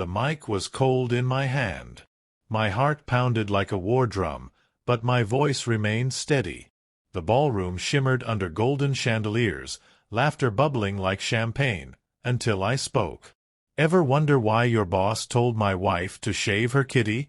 The mic was cold in my hand. My heart pounded like a war drum, but my voice remained steady. The ballroom shimmered under golden chandeliers, laughter bubbling like champagne, until I spoke. Ever wonder why your boss told my wife to shave her kitty?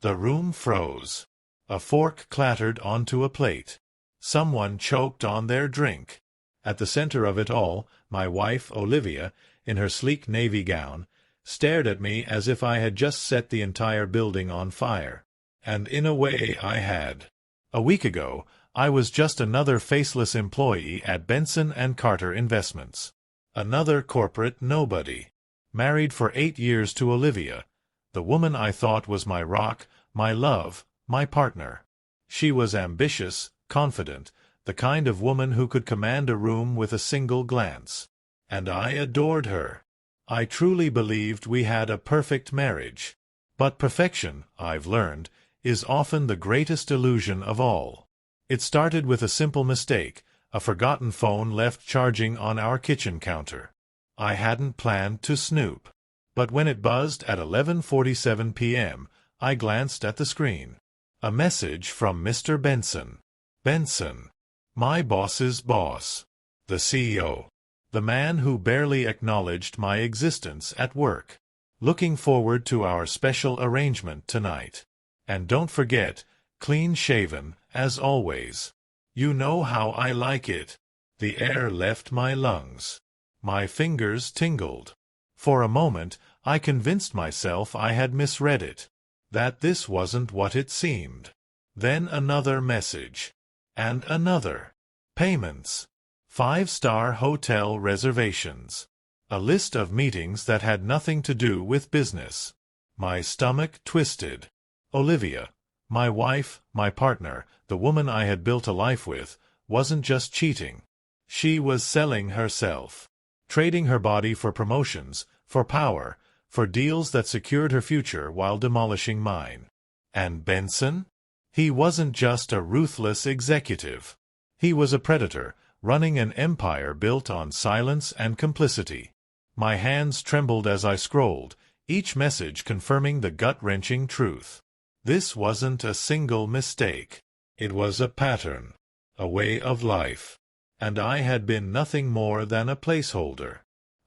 The room froze. A fork clattered onto a plate. Someone choked on their drink. At the center of it all, my wife, Olivia, in her sleek navy gown, stared at me as if I had just set the entire building on fire. And in a way I had. A week ago, I was just another faceless employee at Benson & Carter Investments. Another corporate nobody. Married for 8 years to Olivia, the woman I thought was my rock, my love, my partner. She was ambitious, confident, the kind of woman who could command a room with a single glance. And I adored her. I truly believed we had a perfect marriage. But perfection, I've learned, is often the greatest illusion of all. It started with a simple mistake, a forgotten phone left charging on our kitchen counter. I hadn't planned to snoop. But when it buzzed at 11:47 p.m., I glanced at the screen. A message from Mr. Benson. Benson. My boss's boss. The CEO. The man who barely acknowledged my existence at work. Looking forward to our special arrangement tonight. And don't forget, clean-shaven, as always. You know how I like it. The air left my lungs. My fingers tingled. For a moment, I convinced myself I had misread it. That this wasn't what it seemed. Then another message. And another. Payments. 5-star hotel reservations. A list of meetings that had nothing to do with business. My stomach twisted. Olivia, my wife, my partner, the woman I had built a life with, wasn't just cheating. She was selling herself. Trading her body for promotions, for power, for deals that secured her future while demolishing mine. And Benson? He wasn't just a ruthless executive. He was a predator, running an empire built on silence and complicity. My hands trembled as I scrolled, each message confirming the gut-wrenching truth. This wasn't a single mistake. It was a pattern, a way of life. And I had been nothing more than a placeholder.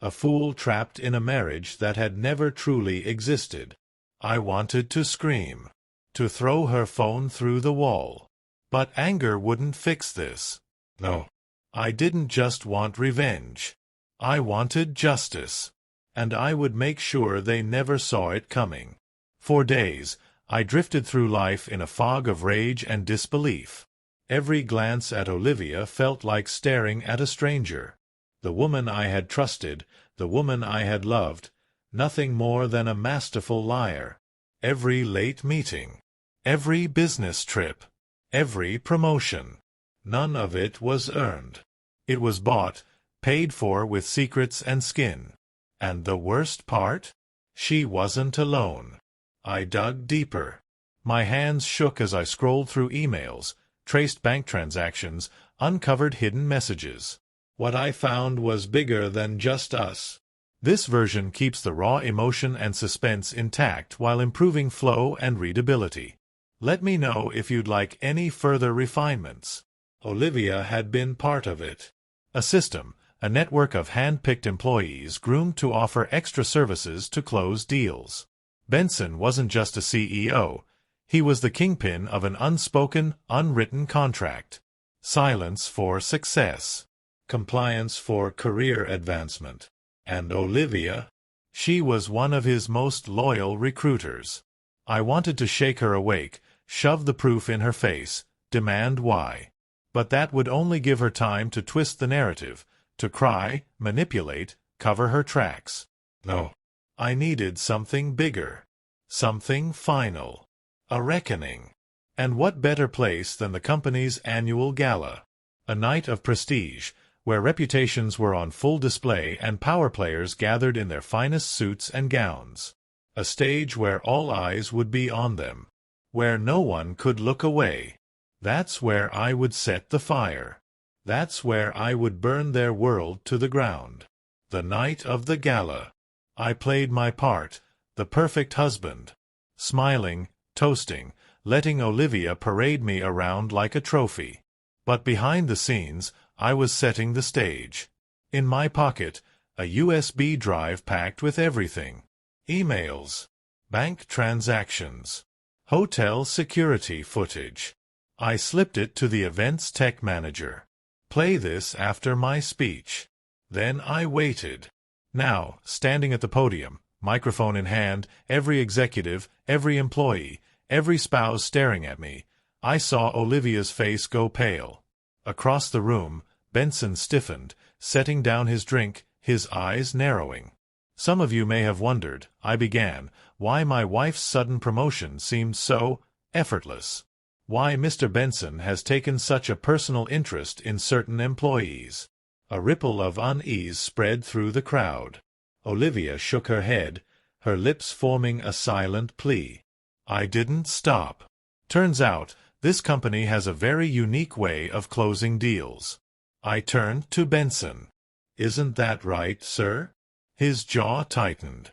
A fool trapped in a marriage that had never truly existed. I wanted to scream. To throw her phone through the wall. But anger wouldn't fix this. No. I didn't just want revenge. I wanted justice. And I would make sure they never saw it coming. For days, I drifted through life in a fog of rage and disbelief. Every glance at Olivia felt like staring at a stranger. The woman I had trusted, the woman I had loved, nothing more than a masterful liar. Every late meeting. Every business trip. Every promotion. None of it was earned. It was bought, paid for with secrets and skin. And the worst part? She wasn't alone. I dug deeper. My hands shook as I scrolled through emails, traced bank transactions, uncovered hidden messages. What I found was bigger than just us. This version keeps the raw emotion and suspense intact while improving flow and readability. Let me know if you'd like any further refinements. Olivia had been part of it. A system, a network of hand-picked employees groomed to offer extra services to close deals. Benson wasn't just a CEO. He was the kingpin of an unspoken, unwritten contract. Silence for success. Compliance for career advancement. And Olivia? She was one of his most loyal recruiters. I wanted to shake her awake, shove the proof in her face, demand why. But that would only give her time to twist the narrative, to cry, manipulate, cover her tracks. No. I needed something bigger. Something final. A reckoning. And what better place than the company's annual gala? A night of prestige, where reputations were on full display and power players gathered in their finest suits and gowns. A stage where all eyes would be on them. Where no one could look away. That's where I would set the fire. That's where I would burn their world to the ground. The night of the gala. I played my part, the perfect husband. Smiling, toasting, letting Olivia parade me around like a trophy. But behind the scenes, I was setting the stage. In my pocket, a USB drive packed with everything. Emails, bank transactions, hotel security footage. I slipped it to the event's tech manager. Play this after my speech. Then I waited. Now, standing at the podium, microphone in hand, every executive, every employee, every spouse staring at me, I saw Olivia's face go pale. Across the room, Benson stiffened, setting down his drink, his eyes narrowing. Some of you may have wondered, I began, why my wife's sudden promotion seemed so effortless. Why Mr. Benson has taken such a personal interest in certain employees. A ripple of unease spread through the crowd. Olivia shook her head, her lips forming a silent plea. I didn't stop. Turns out, this company has a very unique way of closing deals. I turned to Benson. Isn't that right, sir? His jaw tightened.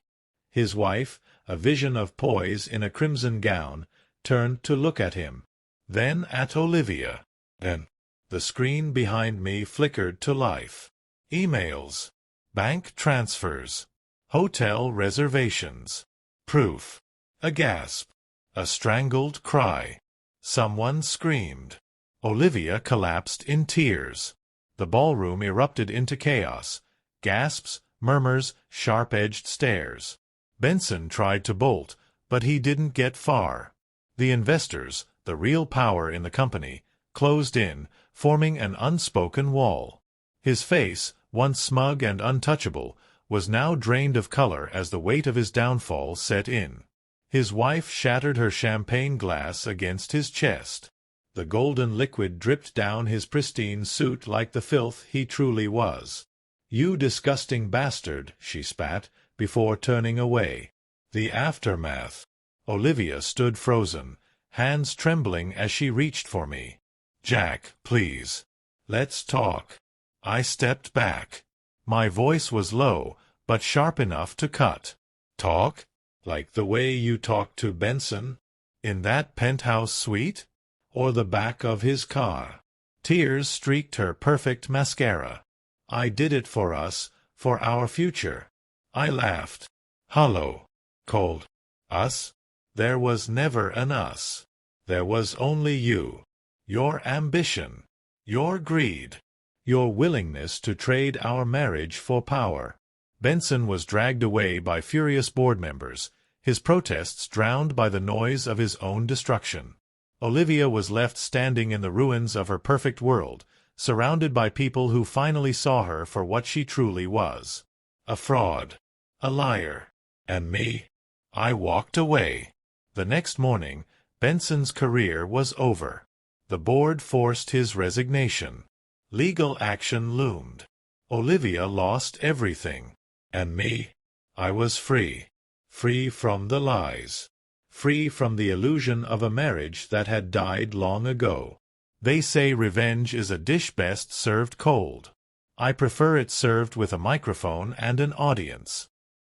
His wife, a vision of poise in a crimson gown, turned to look at him. Then at Olivia. Then the screen behind me flickered to life. Emails, bank transfers, hotel reservations. Proof. A gasp. A strangled cry. Someone screamed. Olivia collapsed in tears. The ballroom erupted into chaos. Gasps, murmurs, sharp-edged stares. Benson tried to bolt, but he didn't get far. The investors, the real power in the company, closed in, forming an unspoken wall. His face, once smug and untouchable, was now drained of color as the weight of his downfall set in. His wife shattered her champagne glass against his chest. The golden liquid dripped down his pristine suit like the filth he truly was. "You disgusting bastard," she spat, before turning away. The aftermath. Olivia stood frozen, hands trembling as she reached for me. "Jack, please. Let's talk." I stepped back. My voice was low, but sharp enough to cut. "Talk? Like the way you talked to Benson? In that penthouse suite? Or the back of his car?" Tears streaked her perfect mascara. "I did it for us, for our future." I laughed. Hollow. Cold. Us? There was never an us. There was only you. Your ambition. Your greed. Your willingness to trade our marriage for power. Benson was dragged away by furious board members, his protests drowned by the noise of his own destruction. Olivia was left standing in the ruins of her perfect world, surrounded by people who finally saw her for what she truly was. A fraud. A liar. And me? I walked away. The next morning, Benson's career was over. The board forced his resignation. Legal action loomed. Olivia lost everything. And me? I was free. Free from the lies. Free from the illusion of a marriage that had died long ago. They say revenge is a dish best served cold. I prefer it served with a microphone and an audience.